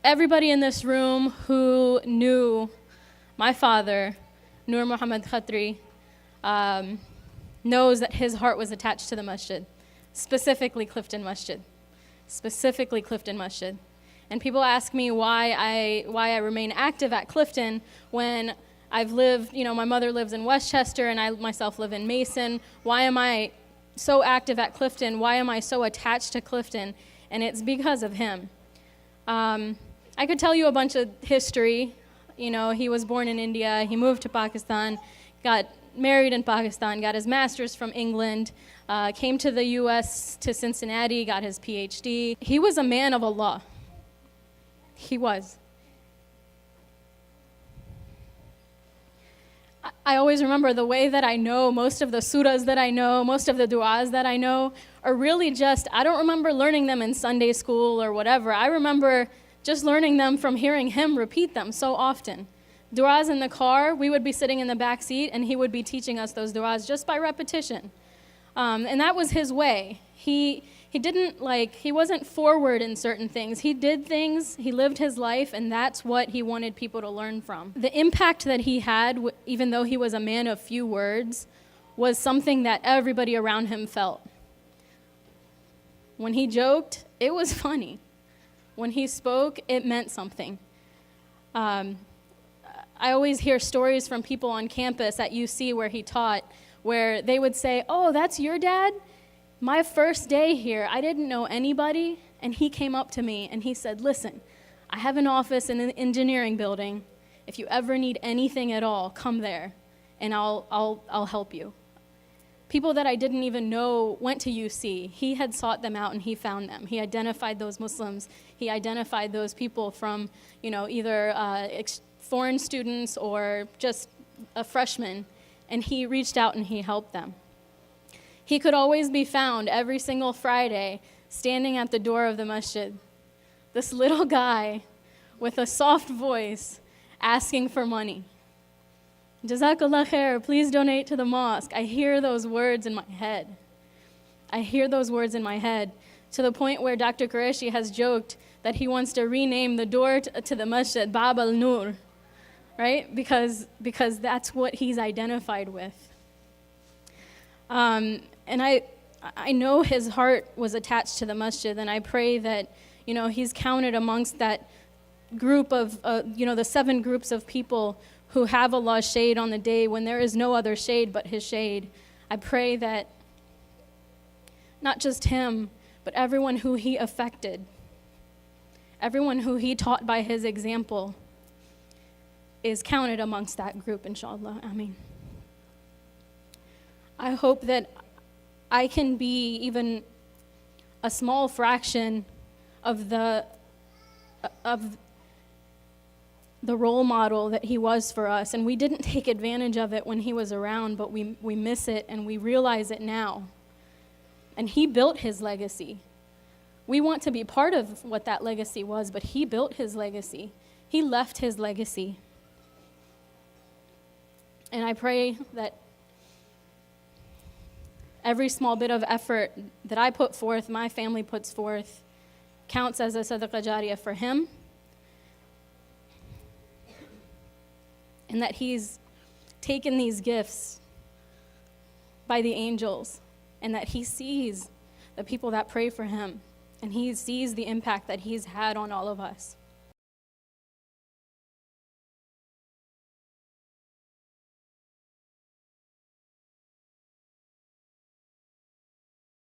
everybody in this room who knew my father, Noor Muhammad Khatri, knows that his heart was attached to the masjid, specifically Clifton Masjid. And people ask me why I remain active at Clifton when I've lived, my mother lives in Westchester and I myself live in Mason. Why am I so active at Clifton? Why am I so attached to Clifton? And it's because of him. I could tell you a bunch of history. He was born in India, he moved to Pakistan, got married in Pakistan, got his master's from England, came to the US, to Cincinnati, got his PhD. He was a man of Allah. He was. I always remember the way that I know most of the surahs that I know, most of the du'as that I know are really I don't remember learning them in Sunday school or whatever. I remember just learning them from hearing him repeat them so often. Du'as in the car, we would be sitting in the back seat and he would be teaching us those du'as just by repetition. And that was his way. He wasn't forward in certain things. He did things, he lived his life, and that's what he wanted people to learn from. The impact that he had, even though he was a man of few words, was something that everybody around him felt. When he joked, it was funny. When he spoke, it meant something. I always hear stories from people on campus at UC where he taught, where they would say, "Oh, that's your dad? My first day here, I didn't know anybody, and he came up to me and he said, 'Listen, I have an office in an engineering building. If you ever need anything at all, come there, and I'll help you.'" People that I didn't even know went to UC. He had sought them out and he found them. He identified those Muslims. He identified those people from, either foreign students or just a freshman, and he reached out and he helped them. He could always be found every single Friday standing at the door of the masjid. This little guy with a soft voice asking for money. "Jazakallah khair, please donate to the mosque." I hear those words in my head. To the point where Dr. Qureshi has joked that he wants to rename the door to the masjid Bab al-Noor, right? Because that's what he's identified with. And I know his heart was attached to the masjid, and I pray that, he's counted amongst that group of, the 7 groups of people who have Allah's shade on the day when there is no other shade but his shade. I pray that not just him, but everyone who he affected, everyone who he taught by his example is counted amongst that group, inshallah. Ameen. I hope that I can be even a small fraction of the role model that he was for us. And we didn't take advantage of it when he was around, but we miss it and we realize it now. And he built his legacy. We want to be part of what that legacy was, but he built his legacy. He left his legacy. And I pray that every small bit of effort that I put forth, my family puts forth, counts as a sadaqah jariyah for him. And that he's taken these gifts by the angels, and that he sees the people that pray for him, and he sees the impact that he's had on all of us.